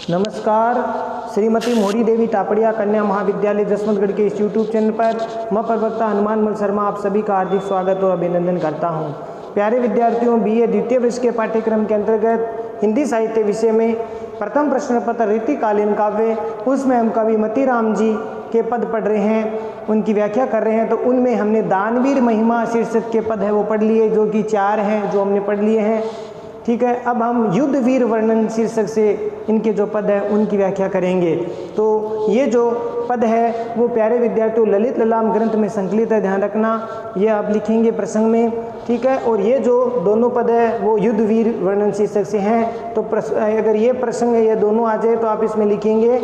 नमस्कार। श्रीमती मोरी देवी टापड़िया कन्या महाविद्यालय जसवंतगढ़ के इस यूट्यूब चैनल पर मैं प्रवक्ता हनुमान मल शर्मा आप सभी का हार्दिक स्वागत और अभिनंदन करता हूं। प्यारे विद्यार्थियों, बीए द्वितीय वर्ष के पाठ्यक्रम के अंतर्गत हिंदी साहित्य विषय में प्रथम प्रश्न पत्र ऋतुकालीन काव्य, उसमें हम कवि मतीराम जी के पद पढ़ रहे हैं, उनकी व्याख्या कर रहे हैं। तो उनमें हमने दानवीर महिमा शीर्षक के पद है वो पढ़ लिए, जो कि 4 हैं जो हमने पढ़ लिए हैं। ठीक है, अब हम युद्ध वीर वर्णन शीर्षक से इनके जो पद है उनकी व्याख्या करेंगे। तो ये जो पद है वो प्यारे विद्यार्थियों ललित ललाम ग्रंथ में संकलित है, ध्यान रखना, ये आप लिखेंगे प्रसंग में। ठीक है, और ये जो दोनों पद है वो युद्ध वीर वर्णन शीर्षक से हैं। तो अगर ये प्रसंग है ये दोनों आ जाए तो आप इसमें लिखेंगे,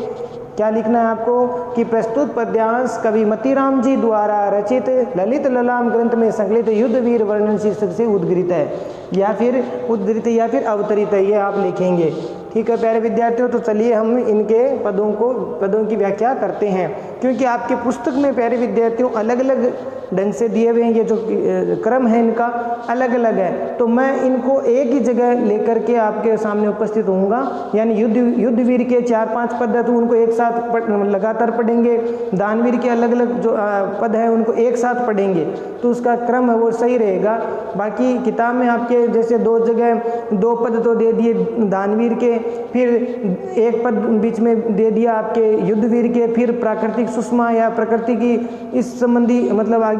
क्या लिखना है आपको कि प्रस्तुत पद्यांश कवि मतीराम जी द्वारा रचित ललित ललाम ग्रंथ में संकलित युद्ध वीर वर्णन शीर्षक से उद्गृत है या फिर उद्धृत या फिर अवतरित है, ये आप लिखेंगे। ठीक है प्यारे विद्यार्थियों, तो चलिए हम इनके पदों की व्याख्या करते हैं, क्योंकि आपके पुस्तक में प्यारे विद्यार्थियों अलग अलग ढंग से दिए हुए हैं, ये जो क्रम है इनका अलग अलग है। तो मैं इनको एक ही जगह लेकर के आपके सामने उपस्थित होऊंगा, यानी युद्ध वीर के 4-5 पद है तो उनको एक साथ लगातार पढ़ेंगे, दानवीर के अलग अलग जो पद है उनको एक साथ पढ़ेंगे, तो उसका क्रम है वो सही रहेगा। बाकी किताब में आपके जैसे 2 जगह 2 पद तो दे दिए दानवीर के, फिर एक पद बीच में दे दिया आपके युद्धवीर के, फिर प्राकृतिक सुषमा या प्रकृति की इस संबंधी मतलब आगे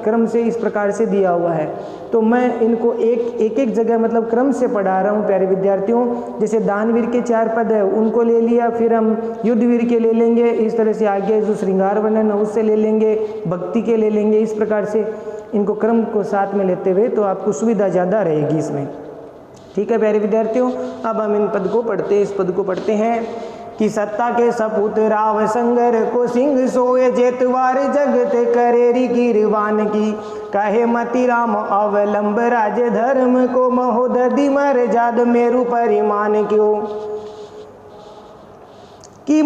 क्रम से इस प्रकार से दिया हुआ है। तो मैं इनको एक जगह मतलब क्रम से पढ़ा रहा हूँ प्यारे विद्यार्थियों। जैसे दानवीर के 4 पद है उनको ले लिया, फिर हम युद्धवीर के ले लेंगे, इस तरह से आगे जो श्रृंगार वर्णन है उससे ले लेंगे, भक्ति के ले लेंगे, इस प्रकार से इनको क्रम को साथ में लेते हुए तो आपको सुविधा ज़्यादा रहेगी इसमें। ठीक है प्यारे विद्यार्थियों, अब हम इन पद को पढ़ते हैं। इस पद को पढ़ते हैं कि सत्ता के सपूत राव संगर को सिंह सोए जेतवार जगत करेरी गिरवान की कहे मतीराम अवलंब राज धर्म को महोदधि मर जाद मेरु परिमान क्यों कि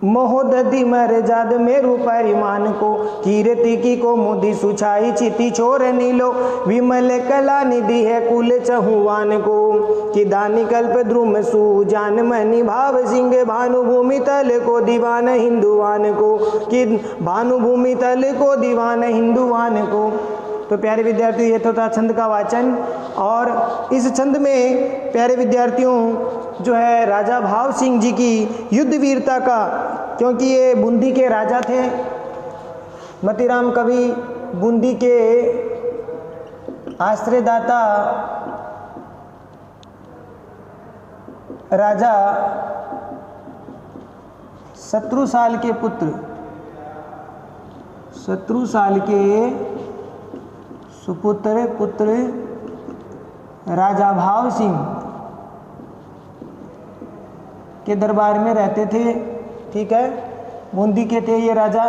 महोदधि मर जाद मेरु परिमान को कीर्ति की को मुदी सुछाई चिति छोर नीलो विमल कला निधि है कुल चहुआन को कि दानी कल्प द्रुम सुजान मनि भाव सिंह भानुभूमि तल को दीवान हिंदुवान को कि भानुभूमि तल को दीवान हिंदुवान को। तो प्यारे विद्यार्थियों ये तो था छंद का वाचन, और इस छंद में प्यारे विद्यार्थियों जो है राजा भाव सिंह जी की युद्ध वीरता का, क्योंकि ये बूंदी के राजा थे, मतीराम कवि बूंदी के आश्रयदाता राजा शत्रुसाल के पुत्र राजा भाव सिंह के दरबार में रहते थे। ठीक है, बूंदी के थे ये राजा,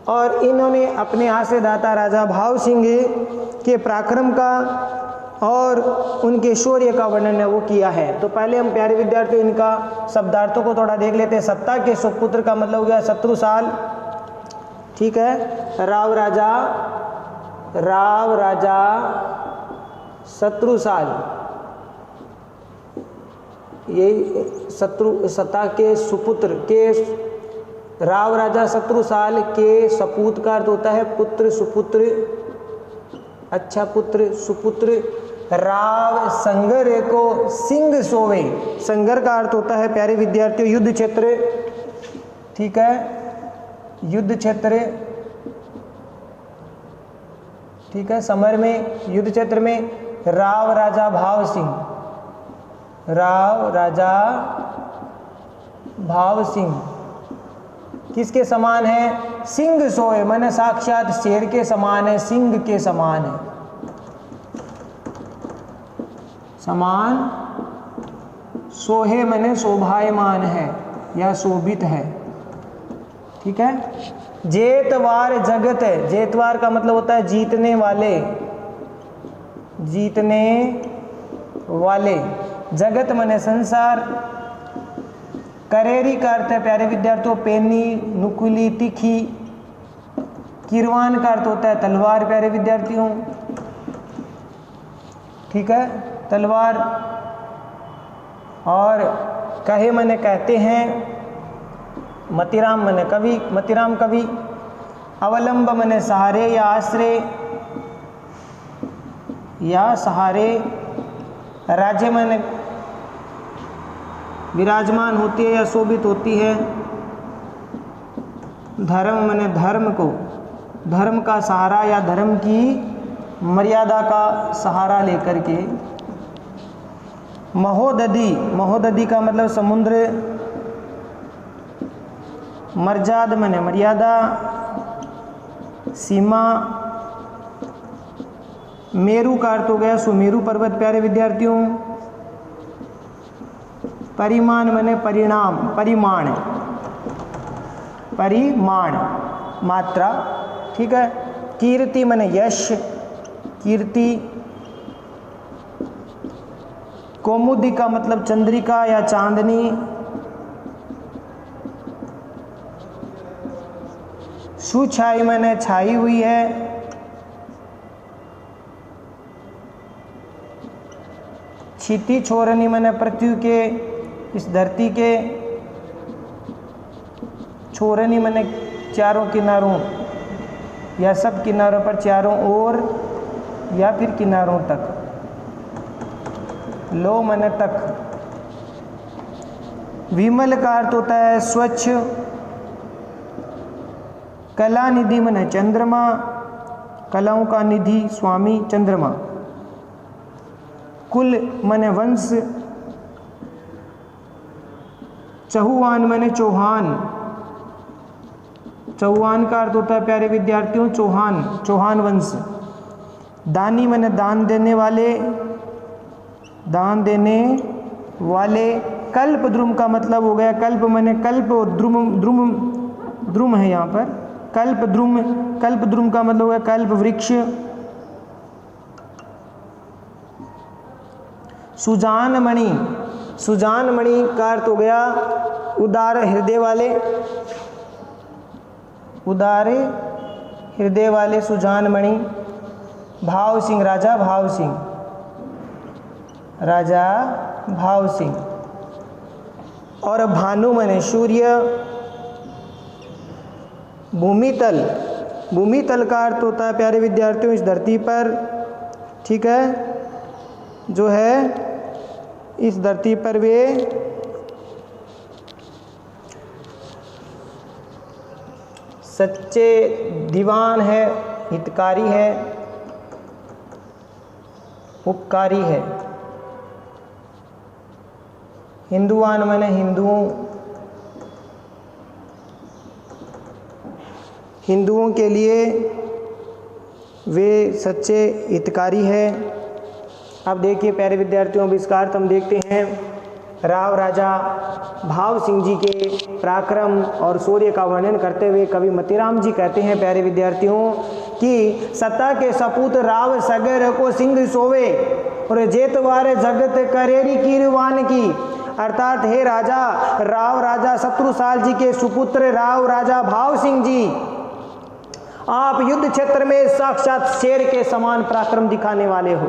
और इन्होंने अपने आश्रयदाता राजा भाव सिंह के पराक्रम का और उनके शौर्य का वर्णन है वो किया है। तो पहले हम प्यारे विद्यार्थी इनका शब्दार्थों को थोड़ा देख लेते हैं। सत्ता के सुपुत्र का मतलब हो गया शत्रुसाल। ठीक है, राव राजा शत्रुसाल, ये सत्ता के सुपुत्र के राव राजा शत्रुसाल के सपूत का अर्थ होता है पुत्र, सुपुत्र, अच्छा पुत्र, सुपुत्र। राव संगर को सिंह सोवे, संगर का अर्थ होता है प्यारे विद्यार्थियों युद्ध क्षेत्र। ठीक है, युद्ध क्षेत्र। ठीक है, समर में युद्ध क्षेत्र में राव राजा भाव सिंह किसके समान है? सिंह सोए, माने साक्षात शेर के समान है, सिंह के समान है, समान। सोहे माने शोभायमान है या शोभित है। ठीक है, जेतवार जगत है, जेतवार का मतलब होता है जीतने वाले, जगत माने संसार। करेरी का अर्थ है प्यारे विद्यार्थियों पेनी, नुकीली, तीखी। किरवान का अर्थ होता है तलवार प्यारे विद्यार्थियों। ठीक है, तलवार। और कहे मने कहते हैं, मतिराम मने कवि, मतिराम कवि। अवलंब मने सहारे या आश्रय या सहारे। राज्य मने विराजमान होती है या शोभित होती है। धर्म मने धर्म को, धर्म का सहारा या धर्म की मर्यादा का सहारा लेकर के। महोदधि, महोदधि का मतलब समुद्र। मर्याद मने मर्यादा, सीमा। मेरु का अर्थ हो गया सुमेरु पर्वत प्यारे विद्यार्थियों। परिमाण मने परिणाम, परिमाण, परिमाण, मात्रा, ठीक है। कीर्ति मने यश, कीर्ति। कौमुदी का मतलब चंद्रिका या चांदनी। सुछाई मने छाई हुई है। क्षिति छोरनी मने पृथ्वी के, इस धरती के। छोरनी मने चारों किनारों या सब किनारों पर, चारों ओर या फिर किनारों तक। लो मने तक। विमल का अर्थ होता है स्वच्छ। कला निधि मने चंद्रमा, कलाओं का निधि स्वामी चंद्रमा। कुल मने वंश। चहुआन मने चौहान, चौहान का अर्थ होता है प्यारे विद्यार्थियों चौहान, चौहान वंश। दानी मने दान देने वाले, दान देने वाले। कल्प द्रुम का मतलब हो गया, कल्प मने कल्प और द्रुम, द्रुम द्रुम है यहाँ पर। कल्प द्रुम, कल्प द्रुम का मतलब हो गया कल्प वृक्ष। सुजान मणि, सुजान मणि का अर्थ हो गया उदार हृदय वाले, उदार हृदय वाले सुजान मणि। भाव सिंह, राजा भाव सिंह, राजा भाव सिंह। और भानु मने सूर्य। भूमितल, भूमितल का अर्थ होता है प्यारे विद्यार्थियों इस धरती पर, ठीक है, जो है इस धरती पर वे सच्चे दीवान है, हितकारी है, उपकारी है। हिंदुआन माने हिंदुओं, हिंदुओं के लिए वे सच्चे हितकारी है। अब देखिए प्यारे विद्यार्थियों, विस्तार हम देखते हैं। राव राजा भाव सिंह जी के पराक्रम और शौर्य का वर्णन करते हुए कवि मतिराम जी कहते हैं प्यारे विद्यार्थियों कि सत्ता के सपूत राव सगर को सिंह सोवे और जेतवार जगत करेरी कीरवान की। अर्थात हे राजा, राव राजा शत्रुसाल जी के सुपुत्र राव राजा भाव सिंह जी, आप युद्ध क्षेत्र में साक्षात शेर के समान पराक्रम दिखाने वाले हो।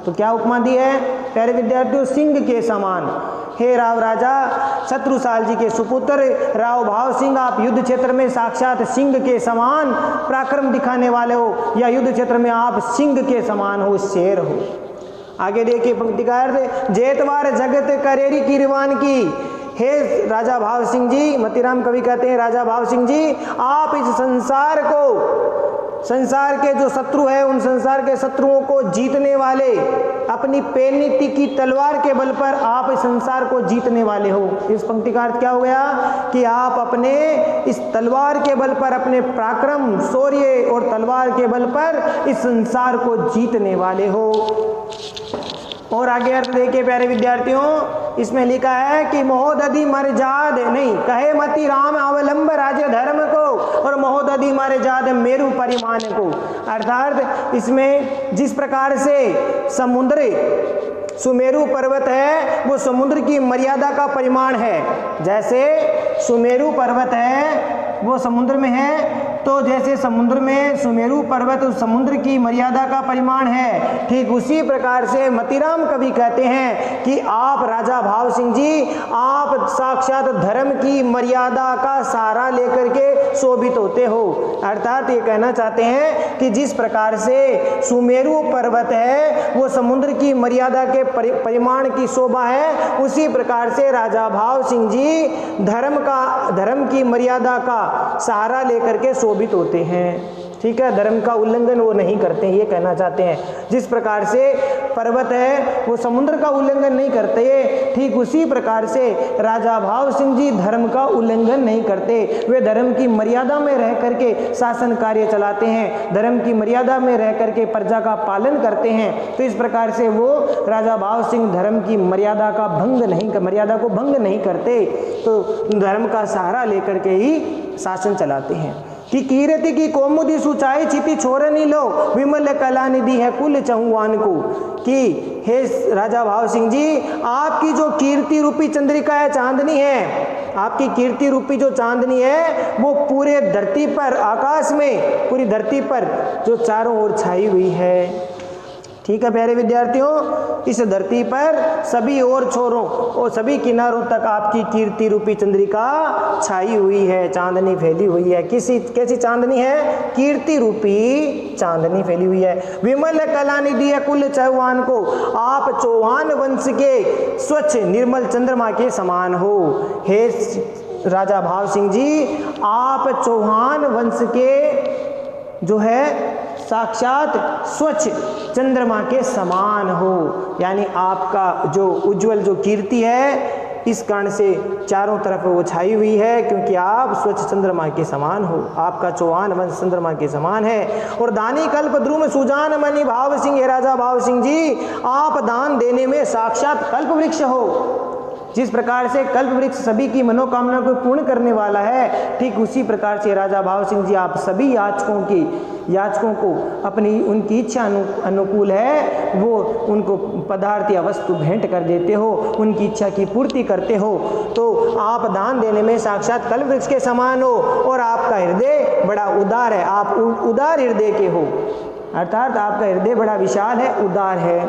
तो क्या उपमा दी है प्यारे विद्यार्थियों? सिंह के समान। हे राव राजा शत्रुसाल जी के सुपुत्र राव भाव सिंह, आप युद्ध क्षेत्र में साक्षात सिंह के समान पराक्रम दिखाने वाले हो, या युद्ध क्षेत्र में आप सिंह के समान हो, शेर हो। आगे देखिए पंक्ति का अर्थ, जेतवार जगत करेरी कीरवान की। हे राजा भाव सिंह जी, मतिराम कवि कहते हैं राजा भाव सिंह जी, आप इस संसार को, संसार के जो शत्रु है उन संसार के शत्रुओं को जीतने वाले, अपनी पेनीति की तलवार के बल पर आप इस संसार को जीतने वाले हो। इस पंक्ति का अर्थ क्या हो गया कि आप अपने इस तलवार के बल पर, अपने पराक्रम, शौर्य और तलवार के बल पर इस संसार को जीतने वाले हो। और आगे अर्थ देखिए प्यारे विद्यार्थियों, इसमें लिखा है कि महोदधि मर्जाद नहीं कहे मति राम अवलंब राज्य धर्म को, और महोदधि मर्जाद मेरु परिमाण को। अर्थात इसमें जिस प्रकार से समुद्र सुमेरु पर्वत है वो समुद्र की मर्यादा का परिमाण है, जैसे सुमेरु पर्वत है वो समुद्र में है तो जैसे समुद्र में सुमेरु पर्वत उस समुद्र की मर्यादा का परिमाण है, ठीक उसी प्रकार से मतीराम कवि कहते हैं कि आप राजा भाव सिंह जी, आप साक्षात धर्म की मर्यादा का सहारा लेकर के शोभित होते हो। अर्थात ये कहना चाहते हैं कि जिस प्रकार से सुमेरु पर्वत है वो समुद्र की मर्यादा के परिमाण की शोभा है, उसी प्रकार से राजा भाव सिंह जी धर्म की मर्यादा का सहारा लेकर के शोभित होते हैं। ठीक है, धर्म का उल्लंघन वो नहीं करते, ये कहना चाहते हैं। जिस प्रकार से पर्वत है वो समुद्र का उल्लंघन नहीं करते, ठीक उसी प्रकार से राजा भाव सिंह जी धर्म का उल्लंघन नहीं करते। वे धर्म की मर्यादा में रह करके शासन कार्य चलाते हैं, धर्म की मर्यादा में रह करके प्रजा का पालन करते हैं। तो इस प्रकार से वो राजा भाव सिंह धर्म की मर्यादा को भंग नहीं करते, तो धर्म का सहारा लेकर के ही शासन चलाते हैं। कि कीर्ति की कोमुदी सुचाई छिपी छोरनी लो, विमल कला निधि है कुल चहुआन को। कि हे राजा भाव सिंह जी, आपकी जो कीर्ति रूपी चंद्रिका है, चांदनी है, आपकी कीर्ति रूपी जो चांदनी है वो पूरे धरती पर, आकाश में पूरी धरती पर जो चारों ओर छाई हुई है। ठीक है प्यारे विद्यार्थियों, इस धरती पर सभी ओर छोरों और सभी किनारों तक आपकी कीर्ति रूपी चंद्रिका छाई हुई है, चांदनी फैली हुई है। कैसी चांदनी है? कीर्ति रूपी चांदनी फैली हुई है। विमल कला निधि है कुल चौहान को, आप चौहान वंश के स्वच्छ निर्मल चंद्रमा के समान हो। हे राजा भाव सिंह जी, आप चौहान वंश के जो है साक्षात स्वच्छ चंद्रमा के समान हो, यानी आपका जो उज्जवल जो कीर्ति है इस कारण से चारों तरफ वो छाई हुई है, क्योंकि आप स्वच्छ चंद्रमा के समान हो। आपका चौहान वंश चंद्रमा के समान है। और दानी कल्प द्रुम सुजान मणि भाव सिंह, हे राजा भाव सिंह जी, आप दान देने में साक्षात कल्प वृक्ष हो। जिस प्रकार से कल्प वृक्ष सभी की मनोकामना को पूर्ण करने वाला है, ठीक उसी प्रकार से राजा भाव सिंह जी आप सभी याचकों को अपनी उनकी इच्छा अनुकूल है वो उनको पदार्थ या वस्तु भेंट कर देते हो, उनकी इच्छा की पूर्ति करते हो। तो आप दान देने में साक्षात कल्प वृक्ष के समान हो और आपका हृदय बड़ा उदार है, आप उदार हृदय के हो, अर्थात आपका हृदय बड़ा विशाल है, उदार है।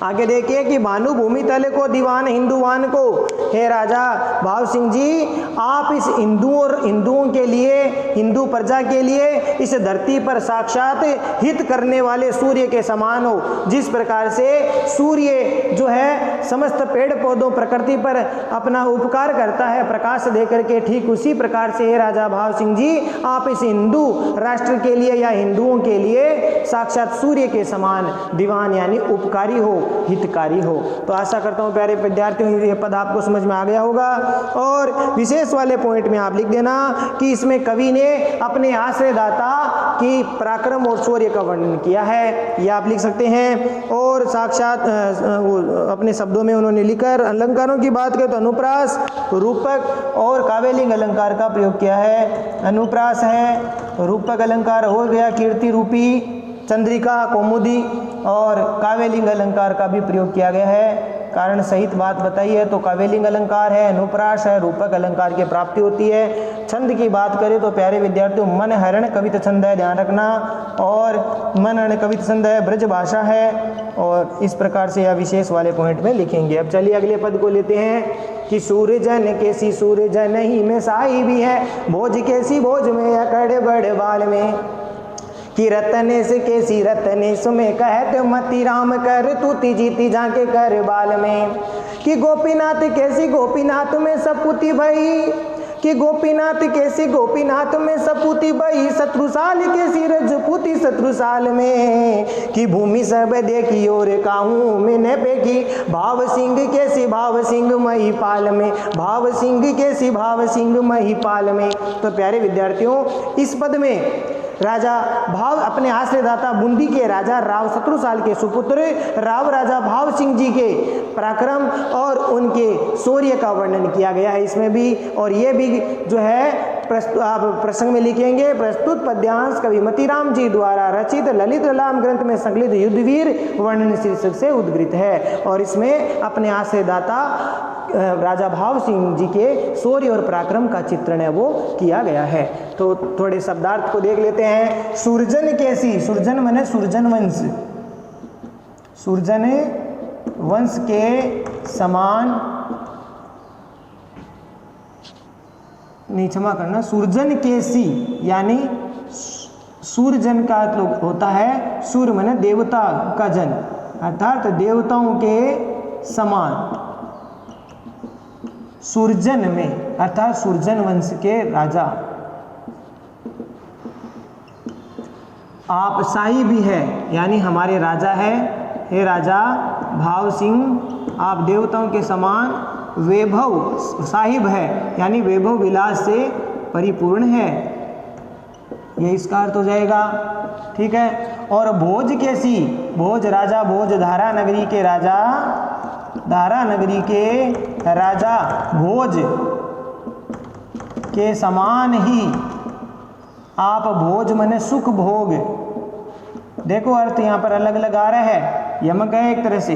आगे देखिए कि भानु भूमि तले को दीवान हिंदुवान को, हे राजा भाव सिंह जी, आप इस हिंदुओं के लिए, हिंदू प्रजा के लिए इस धरती पर साक्षात हित करने वाले सूर्य के समान हो। जिस प्रकार से सूर्य जो है समस्त पेड़ पौधों प्रकृति पर अपना उपकार करता है प्रकाश देकर के, ठीक उसी प्रकार से हे राजा भाव सिंह जी, आप इस हिंदू राष्ट्र के लिए या हिंदुओं के लिए साक्षात सूर्य के समान दीवान यानी उपकारी हो, हितकारी हो। तो आशा करता हूँ प्यारे विद्यार्थियों ये पद आपको समझ में आ गया होगा। और विशेष वाले पॉइंट में आप लिख देना कि इसमें कवि ने अपने आश्रयदाता की पराक्रम और शौर्य का वर्णन किया है, ये आप लिख सकते हैं। और साक्षात अपने शब्दों में उन्होंने लिखकर अलंकारों की बात करें तो अनुप्रास, रूपक और काव्यलिंग अलंकार का प्रयोग किया है। अनुप्रास है, रूपक अलंकार हो गया कीर्ति रूपी चंद्रिका कौमुदी, और काव्यलिंग अलंकार का भी प्रयोग किया गया है। कारण सहित बात बताई है तो काव्यलिंग अलंकार है, अनुप्रास है, रूपक अलंकार की प्राप्ति होती है। छंद की बात करें तो प्यारे विद्यार्थियों मन हरण कवित छंद है, ध्यान रखना, और मन हरण कवित छंद है, ब्रज भाषा है, और इस प्रकार से यह विशेष वाले पॉइंट में लिखेंगे। अब चलिए अगले पद को लेते हैं कि सूरजन कैसी सूरजन ही में साई भी है, भोज कैसी भोज में अकड़ बड़ बाल में, कि रतने से कैसी रतने सुमे कहते मती राम कर तू तीजी जाके कर बाल में, कि गोपीनाथ कैसी गोपीनाथ में सपूती भई, कि गोपीनाथ कैसी गोपीनाथ में सपूती भई, शत्रुसाल कैसी रजपूती शत्रुसाल में, कि भूमि सब देखी और काहू मैंने पेखी, भाव सिंह कैसी भाव सिंह महिपाल में, भाव सिंह कैसी भाव सिंह महिपाल में। तो प्यारे विद्यार्थियों इस पद में राजा भाव अपने आश्रयदाता बूंदी के राजा राव शत्रुसाल के सुपुत्र राव राजा भाव सिंह जी के पराक्रम और उनके शौर्य का वर्णन किया गया है इसमें भी, और ये भी जो है आप प्रसंग में लिखेंगे, प्रस्तुत पद्यांश कवि मतीराम जी द्वारा रचित ललित ललाम ग्रंथ में संकलित युद्धवीर वर्णन शीर्षक से उद्गृत है। और इसमें अपने आश्रयदाता राजा भाव सिंह जी के शौर्य और पराक्रम का चित्रण है वो किया गया है। तो थोड़े शब्दार्थ को देख लेते हैं। सुरजन कैसी, सुरजन माने सुरजन वंश, सुरजन वंश के समान, नहीं क्षमा करना, सुरजन केसी यानी सूरजन का होता है, सूर्य माने देवता का जन, अर्थात देवताओं के समान। सुरजन में अर्थात सुरजन वंश के राजा। आप शाही भी है यानी हमारे राजा है, हे राजा भाव सिंह आप देवताओं के समान वैभव साहिब है यानी वैभव विलास से परिपूर्ण है, ये इसका अर्थ हो जाएगा। ठीक है। और भोज कैसी, भोज राजा, भोज धारा नगरी के राजा, धारा नगरी के राजा भोज के समान ही आप, भोज मने सुख भोग। देखो अर्थ यहाँ पर अलग अलग आ रहा है, यमक है एक तरह से।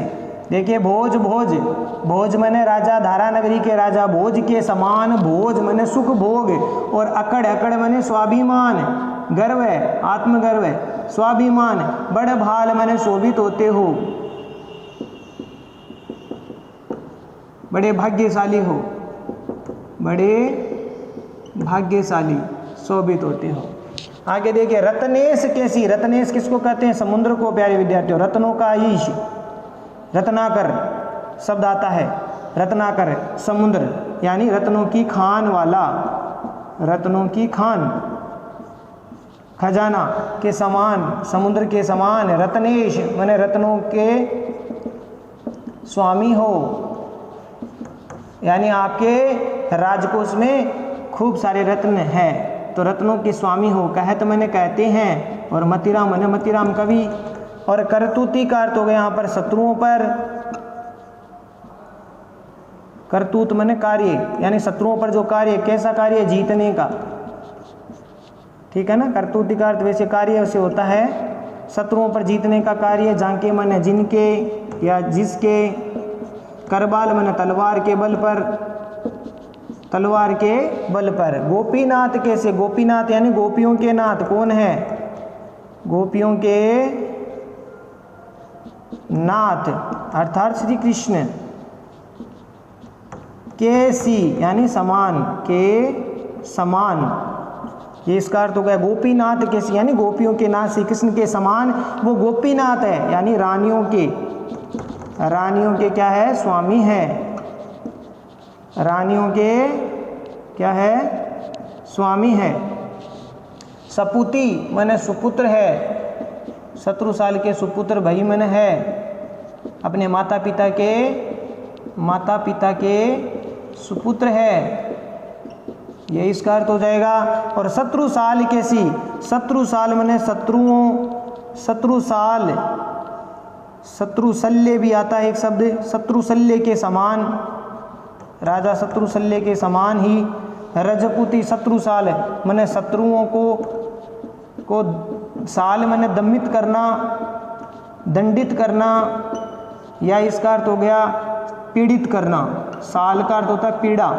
देखिए भोज, भोज, भोज मने राजा, धारा नगरी के राजा भोज के समान, भोज मने सुख भोग। और अकड़, अकड़ मने स्वाभिमान, गर्व है, आत्मगर्व है, स्वाभिमान। बड़ भाल मने शोभित होते हो, बड़े भाग्यशाली हो, बड़े भाग्यशाली शोभित होते हो। आगे देखिए रत्नेश कैसी, रत्नेश किसको कहते हैं, समुद्र को प्यारे विद्यार्थियों। रत्नों का ईश, रत्नाकर शब्द आता है, रत्नाकर समुद्र यानी रत्नों की खान वाला, रत्नों की खान, खजाना के समान, समुद्र के समान। रत्नेश माने रत्नों के स्वामी हो यानी आपके राजकोष में खूब सारे रत्न हैं, तो रत्नों के स्वामी हो। कहत मैंने कहते हैं, और मतीराम मैंने मतीराम कवि। और करतूती का अर्थ हो गया यहाँ पर शत्रुओं पर, करतूत मैंने कार्य यानी शत्रुओं पर जो कार्य, कैसा कार्य, जीतने का। ठीक है ना, करतूती का अर्थ वैसे कार्य से होता है, शत्रुओं पर जीतने का कार्य। जांके मैंने जिनके या जिसके, करबाल मैंने तलवार के बल पर, तलवार के बल पर। गोपीनाथ कैसे, गोपीनाथ यानी गोपियों के नाथ, कौन है, गोपियों के नाथ अर्थात श्री कृष्ण। केसी यानी समान, के समान, ये इसका अर्थ हो गया। गोपीनाथ कैसी यानी गोपियों के नाथ, श्री कृष्ण के समान वो गोपीनाथ है यानी रानियों के, रानियों के क्या है, स्वामी है, रानियों के क्या है, स्वामी है। सपूती माने सुपुत्र है, शत्रुसाल के सुपुत्र भाई मन है, अपने माता पिता के सुपुत्र है, ये इसका अर्थ हो जाएगा। और शत्रुसाल कैसी, शत्रुसाल माने शत्रुओं, शत्रुसाल, शत्रुशल्य भी आता है एक शब्द, शत्रुशल्य के समान, राजा शत्रुशल्य के समान ही। रजपुती शत्रुसाल माने शत्रुओं को साल माने दमित करना, दंडित करना, या इसका अर्थ हो गया पीड़ित करना। साल का अर्थ होता है पीड़ा,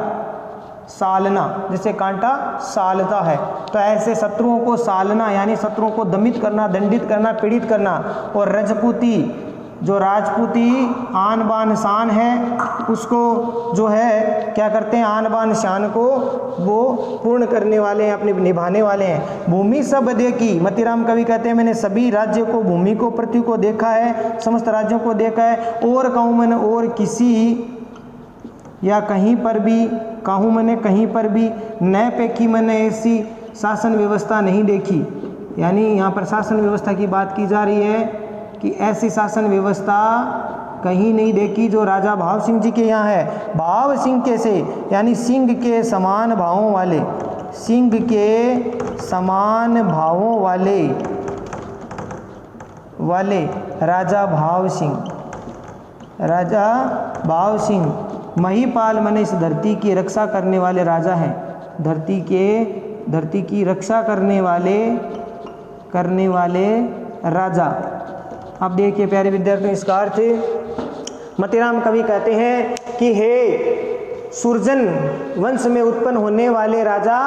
सालना, जैसे कांटा सालता है, तो ऐसे शत्रुओं को सालना यानी शत्रुओं को दमित करना, दंडित करना, पीड़ित करना। और रजपूती जो राजपूती आन बान शान है, उसको जो है क्या करते हैं, आन बान शान को वो पूर्ण करने वाले हैं, अपने निभाने वाले हैं। भूमि सब देखी, मतीराम कवि कहते हैं मैंने सभी राज्यों को, भूमि को, पृथ्वी को देखा है, समस्त राज्यों को देखा है। और कहूँ मैंने और किसी या कहीं पर भी, कहूँ मैंने कहीं पर भी, न पेखी मैंने ऐसी शासन व्यवस्था नहीं देखी, यानी यहाँ पर शासन व्यवस्था की बात की जा रही है कि ऐसी शासन व्यवस्था कहीं नहीं देखी जो राजा भाव सिंह जी के यहाँ है। भाव सिंह कैसे यानी सिंह के समान भावों वाले, सिंह के समान भावों वाले राजा भाव सिंह, राजा भाव सिंह। महिपाल माने इस धरती की रक्षा करने वाले राजा हैं, धरती की रक्षा करने वाले राजा। अब देखिए प्यारे विद्यार्थियों, इसका अर्थ मतीराम कवि कहते हैं कि हे सुरजन वंश में उत्पन्न होने वाले राजा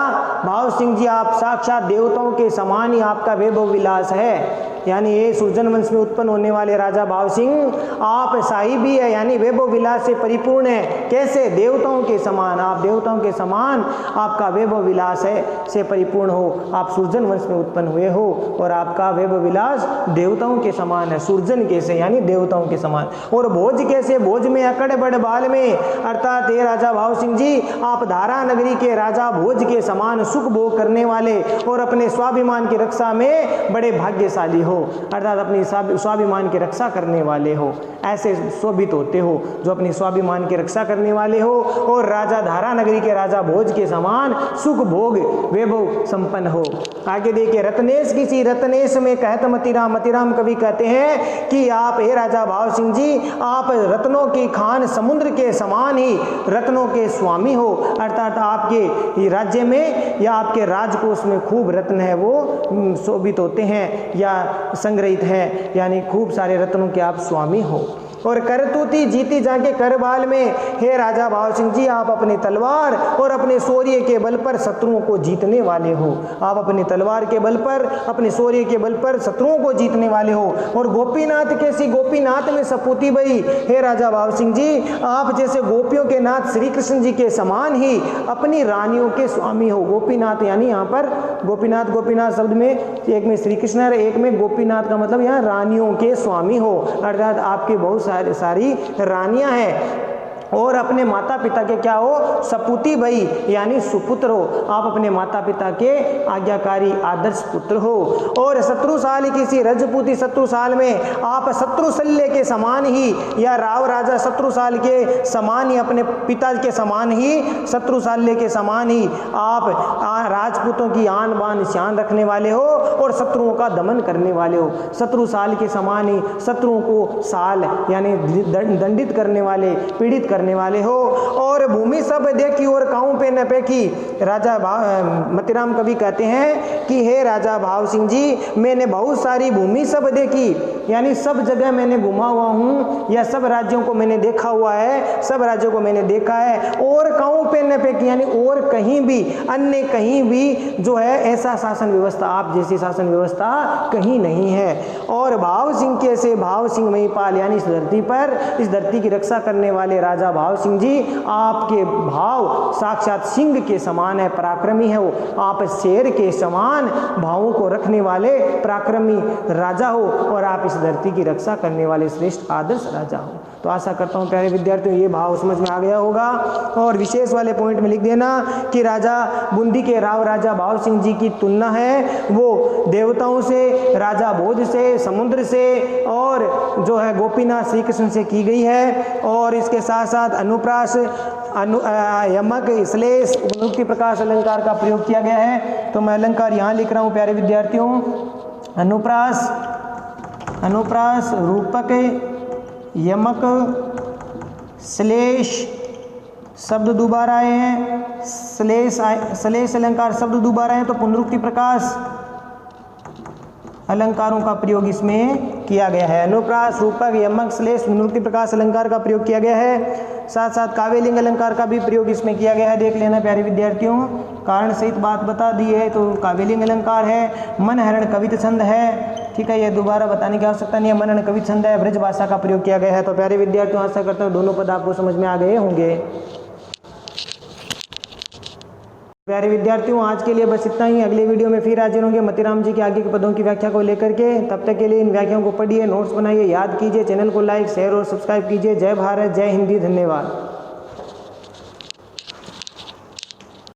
भाव सिंह जी, आप साक्षात देवताओं के समान ही आपका वैभव विलास है। यानी ये सुरजन वंश में उत्पन्न होने वाले राजा भाव सिंह, आप शाही भी है, यानी वैभव विलास से परिपूर्ण है। कैसे? देवताओं के समान, आप देवताओं के समान आपका वैभव विलास है से परिपूर्ण हो। आप सुरजन वंश में उत्पन्न हुए हो और आपका वैभव विलास देवताओं के समान है। सुरजन कैसे? यानी देवताओं के समान। और भोज कैसे? भोज में अकड़ बड़ बाल में, अर्थात ये राजा भाव सिंह जी, आप धारा नगरी के राजा भोज के समान सुख भोग करने वाले और अपने स्वाभिमान की रक्षा में बड़े भाग्यशाली हो, अर्थात अपनी स्वाभिमान की रक्षा करने वाले हो। ऐसे शोभित होते हो जो अपनी स्वाभिमान की रक्षा करने वाले हो और राजा धारा नगरी के राजा भोज के समान सुख भोग वैभव संपन्न हो। आगे देखिए, रत्नेश किसी रत्नेश में कहत मतीराम। मतीराम कवि कहते हैं कि आप हे राजा भाव सिंह जी, आप रत्नों की खान समुद्र के समान ही रत्नों के स्वामी हो, अर्थात आपके राज्य में या आपके राजकोष में खूब रत्न है वो शोभित होते हैं या संग्रहित है, यानी खूब सारे रत्नों के आप स्वामी हो। और करतूती जीती जाके करबाल में, हे राजा भाव सिंह जी, आप अपने तलवार और अपने शौर्य के बल पर शत्रुओं को जीतने वाले हो। आप अपनी तलवार के बल पर, अपने शौर्य के बल पर शत्रुओं को जीतने वाले हो। और गोपीनाथ कैसी? गोपीनाथ में सपूती बई, हे राजा भाव सिंह जी, आप जैसे गोपियों के नाथ श्री कृष्ण जी के समान ही अपनी रानियों के स्वामी हो। गोपीनाथ यानी यहाँ पर गोपीनाथ शब्द में एक में श्री कृष्ण है, एक में गोपीनाथ का मतलब यहाँ रानियों के स्वामी हो, अर्थात आपके बहुत सारी रानियां हैं। और अपने माता पिता के क्या हो? सपूती भई, यानी सुपुत्र हो। आप अपने माता पिता के आज्ञाकारी आदर्श पुत्र हो। और शत्रुशाल किसी रजपूती शत्रुशाल में, आप शत्रुशल्य के समान ही या राव राजा शत्रुशाल के समान ही, अपने पिता के समान ही, शत्रुशाल्य के समान ही आप राजपूतों की आन बान शान रखने वाले हो और शत्रुओं का दमन करने वाले हो। शत्रुशाल के समान ही शत्रुओं को साल यानी दंडित करने वाले, पीड़ित करने वाले हो। और भूमि सब देखी और काऊ पे न पेखी। राजा मतीराम कवि कहते हैं कि हे राजा भाव सिंह जी, मैंने बहुत सारी भूमि सब देखी, यानी सब जगह मैंने घुमा हुआ हूँ या सब राज्यों को मैंने देखा हुआ है, सब राज्यों को मैंने देखा है। और काऊ पे न पेखी, यानी और कहीं भी, अन्य कहीं भी जो है ऐसा शासन व्यवस्था, आप जैसी शासन व्यवस्था कहीं नहीं है। और भाव सिंह कैसे? भाव सिंह महिपाल, यानी इस धरती पर, इस धरती की रक्षा करने वाले राजा भाव सिंह जी, आपके भाव साक्षात सिंह के समान है, पराक्रमी है वो। आप शेर के समान भावों को रखने वाले पराक्रमी राजा हो और आप इस धरती की रक्षा करने वाले श्रेष्ठ आदर्श राजा हो। तो आशा करता हूँ प्यारे विद्यार्थियों ये भाव समझ में आ गया होगा। और विशेष वाले पॉइंट में लिख देना कि राजा बूंदी के राव राजा भाव सिंह जी की तुलना है वो देवताओं से, राजा भोज से, समुद्र से और जो है गोपीनाथ श्री कृष्ण से की गई है। और इसके साथ साथ अनुप्रास, यमक, श्लेष, उपनुक्ति प्रकाश अलंकार का प्रयोग किया गया है। तो मैं अलंकार यहाँ लिख रहा हूँ प्यारे विद्यार्थियों। अनुप्रास, रूपक, यमक, श्लेष शब्द दोबारा आए हैं, श्लेष अलंकार शब्द दोबारा हैं, तो पुनरुक्ति प्रकाश अलंकारों का प्रयोग इसमें किया गया है। अनुप्रास, रूपक, यमक, श्लेष, पुनरुक्ति प्रकाश अलंकार का प्रयोग किया गया है। साथ साथ काव्यलिंग अलंकार का भी प्रयोग इसमें किया गया है। देख लेना प्यारे विद्यार्थियों, कारण सहित बात बता दी है। तो काव्यलिंग अलंकार है, मनहरण कवित छंद है, ठीक है, ये दोबारा बताने की आवश्यकता नहीं है। मनहरण कवित छंद है, ब्रज भाषा का प्रयोग किया गया है। तो प्यारे विद्यार्थियों आशा करता हूँ दोनों पद आपको समझ में आ गए होंगे। प्यारे विद्यार्थियों आज के लिए बस इतना ही। अगले वीडियो में फिर हाजिर होंगे मतीराम जी के आगे के पदों की व्याख्या को लेकर के। तब तक के लिए इन व्याख्याओं को पढ़िए, नोट्स बनाइए, याद कीजिए, चैनल को लाइक, शेयर और सब्सक्राइब कीजिए। जय भारत, जय हिंदी, धन्यवाद।